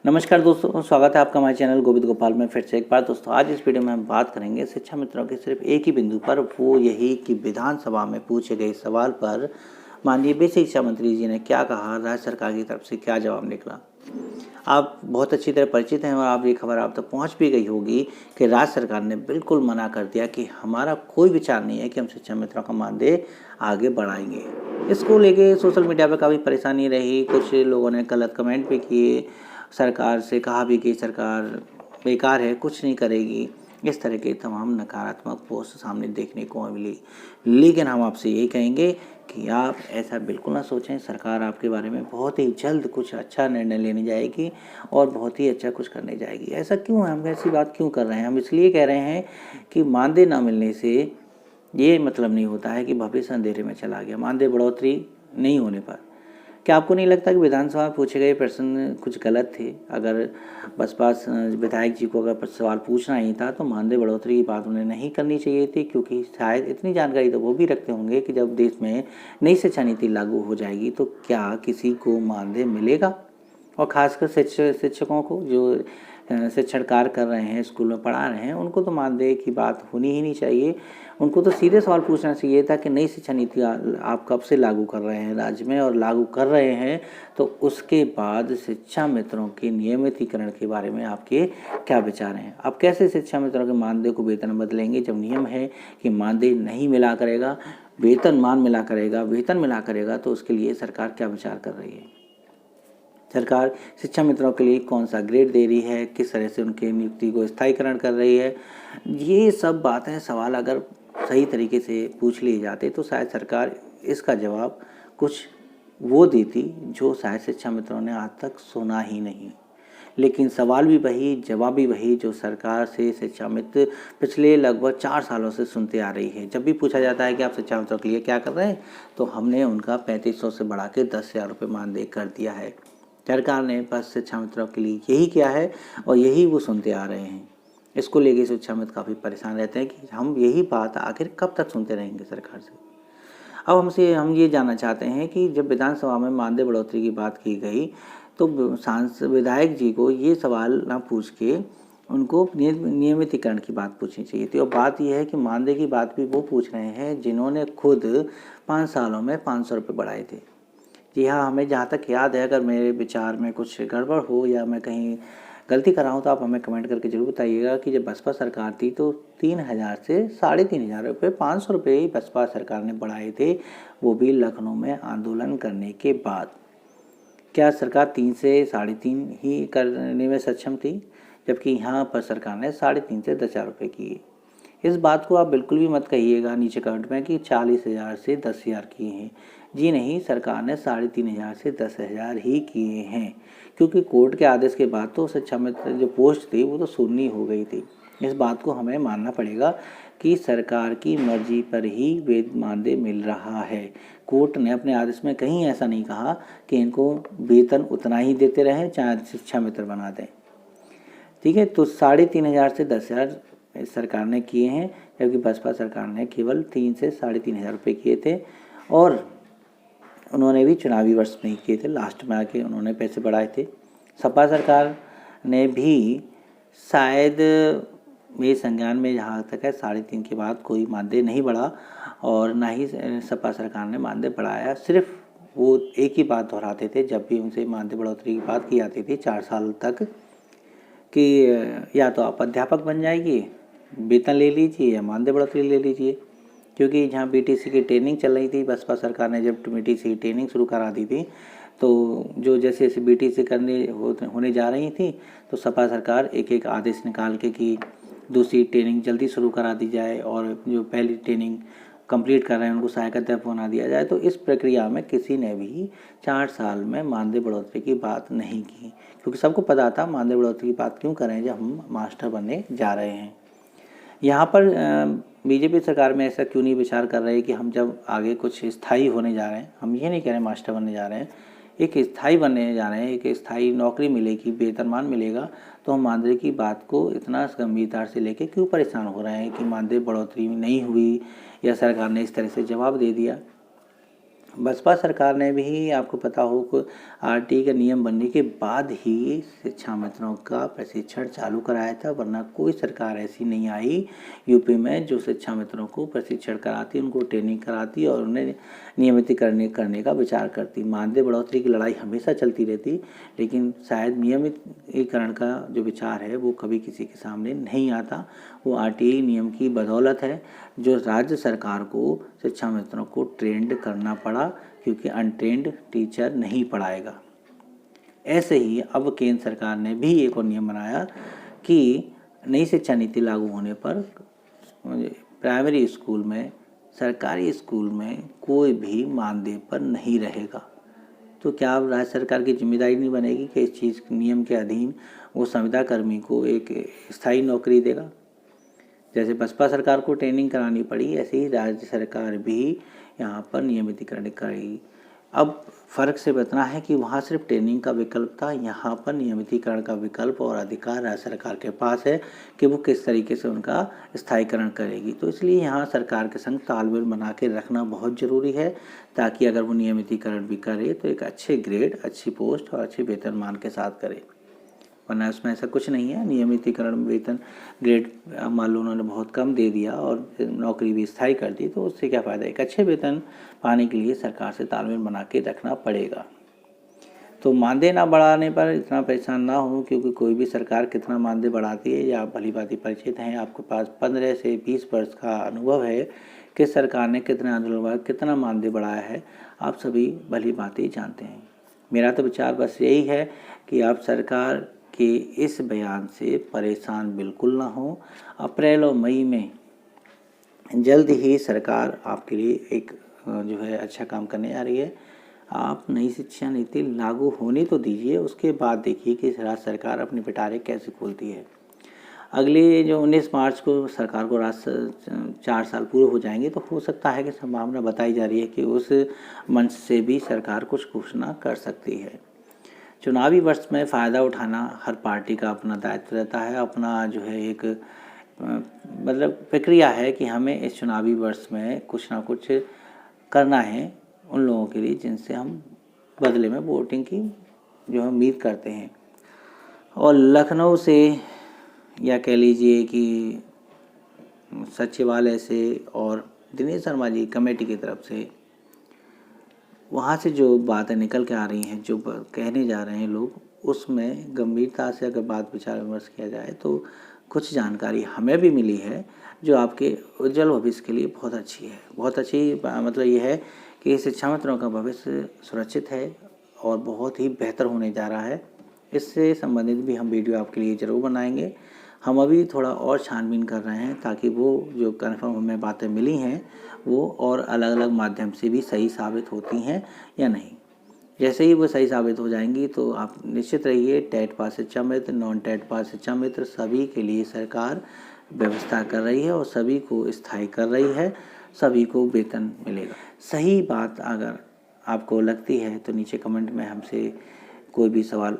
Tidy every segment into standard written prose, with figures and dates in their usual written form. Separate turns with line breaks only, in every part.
नमस्कार दोस्तों, स्वागत है आपका हमारे चैनल गोविंद गोपाल में फिर से एक बार। दोस्तों आज इस वीडियो में हम बात करेंगे शिक्षा मित्रों के सिर्फ एक ही बिंदु पर, वो यही कि विधानसभा में पूछे गए सवाल पर माननीय वित्त शिक्षा मंत्री जी ने क्या कहा, राज्य सरकार की तरफ से क्या जवाब निकला। आप बहुत अच्छी तरह परिचित हैं और आप ये खबर आप तक पहुंच भी गई होगी कि राज्य सरकार ने बिल्कुल मना कर दिया कि हमारा कोई विचार नहीं है कि हम शिक्षा मित्रों का मानदेय आगे बढ़ाएंगे। इसको लेके सोशल मीडिया पर काफ़ी परेशानी रही, कुछ लोगों ने गलत कमेंट भी किए, सरकार से कहा भी कि सरकार बेकार है, कुछ नहीं करेगी। इस तरह के तमाम नकारात्मक पोस्ट सामने देखने को मिली। लेकिन हम आपसे यही कहेंगे कि आप ऐसा बिल्कुल ना सोचें। सरकार आपके बारे में बहुत ही जल्द कुछ अच्छा निर्णय लेने जाएगी और बहुत ही अच्छा कुछ करने जाएगी। ऐसा क्यों है, हम ऐसी बात क्यों कर रहे हैं? हम इसलिए कह रहे हैं कि मानदेय ना मिलने से ये मतलब नहीं होता है कि भविष्य अंधेरे में चला गया। मानदेय बढ़ोतरी नहीं होने पर क्या आपको नहीं लगता कि विधानसभा में पूछे गए प्रश्न कुछ गलत थे? अगर बसपा विधायक जी को अगर सवाल पूछना ही था तो मानदेय बढ़ोतरी की बात उन्हें नहीं करनी चाहिए थी, क्योंकि शायद इतनी जानकारी तो वो भी रखते होंगे कि जब देश में नई शिक्षा नीति लागू हो जाएगी तो क्या किसी को मानदेय मिलेगा। और ख़ासकर शिक्षकों को जो शिक्षण कार्य कर रहे हैं, स्कूल में पढ़ा रहे हैं, उनको तो मानदेय की बात होनी ही नहीं चाहिए। उनको तो सीधे सवाल पूछना चाहिए था कि नई शिक्षा नीति आप कब से लागू कर रहे हैं राज्य में, और लागू कर रहे हैं तो उसके बाद शिक्षा मित्रों के नियमितीकरण के बारे में आपके क्या विचार हैं। आप कैसे शिक्षा मित्रों के मानदेय को वेतन बदलेंगे जब नियम है कि मानदेय नहीं मिला करेगा, वेतनमान मिला करेगा, वेतन मिला करेगा। तो उसके लिए सरकार क्या विचार कर रही है? सरकार शिक्षा मित्रों के लिए कौन सा ग्रेड दे रही है, किस तरह से उनके नियुक्ति को स्थायीकरण कर रही है, ये सब बातें सवाल अगर सही तरीके से पूछ लिए जाते तो शायद सरकार इसका जवाब कुछ वो देती जो शायद शिक्षा मित्रों ने आज तक सुना ही नहीं। लेकिन सवाल भी वही, जवाब भी वही जो सरकार से शिक्षा मित्र पिछले लगभग 4 सालों से सुनते आ रही है। जब भी पूछा जाता है कि आप शिक्षा मित्रों के लिए क्या कर रहे हैं, तो हमने उनका 3500 से बढ़ा के 10,000 रुपये मानदेय कर दिया है। सरकार ने बस शिक्षा मित्रों के लिए यही किया है और यही वो सुनते आ रहे हैं। इसको लेके शिक्षा मित्र काफ़ी परेशान रहते हैं कि हम यही बात आखिर कब तक सुनते रहेंगे सरकार से। अब हम ये जानना चाहते हैं कि जब विधानसभा में मानदेय बढ़ोतरी की बात की गई तो सांसद विधायक जी को ये सवाल ना पूछ के उनको नियमितीकरण की बात पूछनी चाहिए थी। और बात यह है कि मानदेय की बात भी वो पूछ रहे हैं जिन्होंने खुद 5 सालों में 500 रुपये बढ़ाए थे। जी हाँ, हमें जहाँ तक याद है, अगर मेरे विचार में कुछ गड़बड़ हो या मैं कहीं गलती कर रहा हूँ तो आप हमें कमेंट करके ज़रूर बताइएगा कि जब बसपा सरकार थी तो 3,000 से 3,500 रुपये, 500 रुपये ही बसपा सरकार ने बढ़ाए थे, वो भी लखनऊ में आंदोलन करने के बाद। क्या सरकार 3 से 3.5 ही करने में सक्षम थी, जबकि यहाँ पर सरकार ने 3.5 से 10,000 रुपये किए। इस बात को आप बिल्कुल भी मत कहिएगा नीचे कमेंट में कि 40,000 से 10,000 किए हैं। जी नहीं, सरकार ने 3,500 से 10,000 ही किए हैं, क्योंकि कोर्ट के आदेश के बाद तो शिक्षा मित्र जो पोस्ट थी वो तो शून्य हो गई थी। इस बात को हमें मानना पड़ेगा कि सरकार की मर्जी पर ही वेतन मानदेय मिल रहा है। कोर्ट ने अपने आदेश में कहीं ऐसा नहीं कहा कि इनको वेतन उतना ही देते रहें चाहे शिक्षा मित्र बना दें। ठीक है, तो 3,500 से 10,000 सरकार ने किए हैं, जबकि बसपा सरकार ने केवल 3 से 3,500 रुपये किए थे, और उन्होंने भी चुनावी वर्ष में ही किए थे, लास्ट में आके उन्होंने पैसे बढ़ाए थे। सपा सरकार ने भी शायद मेरे संज्ञान में जहाँ तक है 3.5 के बाद कोई मानदेय नहीं बढ़ा, और ना ही सपा सरकार ने मानदेय बढ़ाया। सिर्फ वो एक ही बात दोहराते थे जब भी उनसे मानदेय बढ़ोतरी की बात की जाती थी 4 साल तक, कि या तो आप अध्यापक बन जाइए, वेतन ले लीजिए, या मानदेय बढ़ोतरी ले लीजिए। क्योंकि जहाँ बीटीसी की ट्रेनिंग चल रही थी, बसपा सरकार ने जब बीटीसी की ट्रेनिंग शुरू करा दी थी, तो जो जैसे जैसे बीटीसी होने जा रही थी तो सपा सरकार एक एक आदेश निकाल के कि दूसरी ट्रेनिंग जल्दी शुरू करा दी जाए, और जो पहली ट्रेनिंग कंप्लीट कर रहे हैं उनको सहायक अध्यापक बना दिया जाए। तो इस प्रक्रिया में किसी ने भी 4 साल में मानदेय बढ़ोतरी की बात नहीं की, क्योंकि सबको पता था मानदेय बढ़ोतरी की बात क्यों करें जब हम मास्टर बनने जा रहे हैं। यहाँ पर बीजेपी सरकार में ऐसा क्यों नहीं विचार कर रहे कि हम जब आगे कुछ स्थायी होने जा रहे हैं, हम ये नहीं कह रहे मास्टर बनने जा रहे हैं, एक स्थायी बनने जा रहे हैं, एक स्थायी नौकरी मिलेगी, वेतनमान मिलेगा, तो हम मानदेय की बात को इतना गंभीरता से लेके क्यों परेशान हो रहे हैं कि मानदेय बढ़ोतरी नहीं हुई या सरकार ने इस तरह से जवाब दे दिया। बसपा सरकार ने भी, आपको पता हो कि आरटीई के नियम बनने के बाद ही शिक्षा मित्रों का प्रशिक्षण चालू कराया था, वरना कोई सरकार ऐसी नहीं आई यूपी में जो शिक्षा मित्रों को प्रशिक्षण कराती, उनको ट्रेनिंग कराती और उन्हें नियमितीकरण करने का विचार करती। मानदेय बढ़ोतरी की लड़ाई हमेशा चलती रहती, लेकिन शायद नियमितीकरण का जो विचार है वो कभी किसी के सामने नहीं आता। वो आरटीई नियम की बदौलत है जो राज्य सरकार को शिक्षा मित्रों को ट्रेंड करना पड़ा, क्योंकि अनट्रेंड टीचर नहीं पढ़ाएगा। ऐसे ही अब केंद्र सरकार ने भी एक और नियम बनाया कि नई शिक्षा नीति लागू होने पर प्राइमरी स्कूल में, सरकारी स्कूल में कोई भी मानदेय पर नहीं रहेगा। तो क्या अब राज्य सरकार की जिम्मेदारी नहीं बनेगी कि इस चीज़ नियम के अधीन वो संविदा कर्मी को एक स्थायी नौकरी देगा? जैसे बसपा सरकार को ट्रेनिंग करानी पड़ी, ऐसे ही राज्य सरकार भी यहाँ पर नियमितीकरण करेगी। अब फ़र्क सिर्फ इतना है कि वहाँ सिर्फ ट्रेनिंग का विकल्प था, यहाँ पर नियमितीकरण का विकल्प और अधिकार राज्य सरकार के पास है कि वो किस तरीके से उनका स्थायीकरण करेगी। तो इसलिए यहाँ सरकार के संग तालमेल बना के रखना बहुत ज़रूरी है, ताकि अगर वो नियमितीकरण भी करे तो एक अच्छे ग्रेड, अच्छी पोस्ट और अच्छे वेतनमान के साथ करे, वरना उसमें ऐसा कुछ नहीं है। नियमितीकरण वेतन ग्रेड मान लो उन्होंने बहुत कम दे दिया और नौकरी भी स्थायी कर दी, तो उससे क्या फ़ायदा। एक अच्छे वेतन पाने के लिए सरकार से तालमेल बना के रखना पड़ेगा। तो मानदेय ना बढ़ाने पर इतना परेशान ना हो, क्योंकि कोई भी सरकार कितना मानदेय बढ़ाती है या भली भांति परिचित हैं, आपके पास 15 से 20 वर्ष का अनुभव है कि सरकार ने कितने आंदोलन बाद कितना मानदेय बढ़ाया है, आप सभी भली भांति जानते हैं। मेरा तो विचार बस यही है कि आप सरकार कि इस बयान से परेशान बिल्कुल ना हो। अप्रैल और मई में जल्द ही सरकार आपके लिए एक जो है अच्छा काम करने जा रही है। आप नई शिक्षा नीति लागू होने तो दीजिए, उसके बाद देखिए कि राज्य सरकार अपनी पिटारे कैसे खोलती है। अगले जो 19 मार्च को सरकार को 4 साल पूरे हो जाएंगे, तो हो सकता है कि संभावना बताई जा रही है कि उस मंच से भी सरकार कुछ घोषणा कर सकती है। चुनावी वर्ष में फ़ायदा उठाना हर पार्टी का अपना दायित्व रहता है, अपना जो है एक मतलब प्रक्रिया है कि हमें इस चुनावी वर्ष में कुछ ना कुछ करना है उन लोगों के लिए जिनसे हम बदले में वोटिंग की जो है उम्मीद करते हैं। और लखनऊ से या कह लीजिए कि सचिवालय से और दिनेश शर्मा जी कमेटी की तरफ से वहाँ से जो बातें निकल के आ रही हैं, जो कहने जा रहे हैं लोग, उसमें गंभीरता से अगर बात विचार विमर्श किया जाए तो कुछ जानकारी हमें भी मिली है जो आपके उज्जवल भविष्य के लिए बहुत अच्छी है। बहुत अच्छी मतलब ये है कि शिक्षा मित्रों का भविष्य सुरक्षित है और बहुत ही बेहतर होने जा रहा है। इससे संबंधित भी हम वीडियो आपके लिए ज़रूर बनाएंगे। हम अभी थोड़ा और छानबीन कर रहे हैं ताकि वो जो कन्फर्म हमें बातें मिली हैं वो और अलग अलग माध्यम से भी सही साबित होती हैं या नहीं। जैसे ही वो सही साबित हो जाएंगी तो आप निश्चित रहिए, टेट पास शिक्षा मित्र, नॉन टेट पास शिक्षा मित्र सभी के लिए सरकार व्यवस्था कर रही है और सभी को स्थायी कर रही है, सभी को वेतन मिलेगा। सही बात अगर आपको लगती है तो नीचे कमेंट में हमसे कोई भी सवाल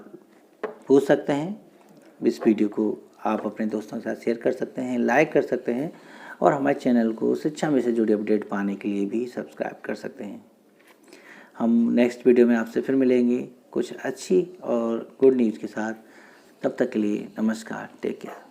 पूछ सकते हैं। इस वीडियो को आप अपने दोस्तों के साथ शेयर कर सकते हैं, लाइक कर सकते हैं और हमारे चैनल को शिक्षा में से जुड़ी अपडेट पाने के लिए भी सब्सक्राइब कर सकते हैं। हम नेक्स्ट वीडियो में आपसे फिर मिलेंगे कुछ अच्छी और गुड न्यूज़ के साथ। तब तक के लिए नमस्कार, टेक केयर।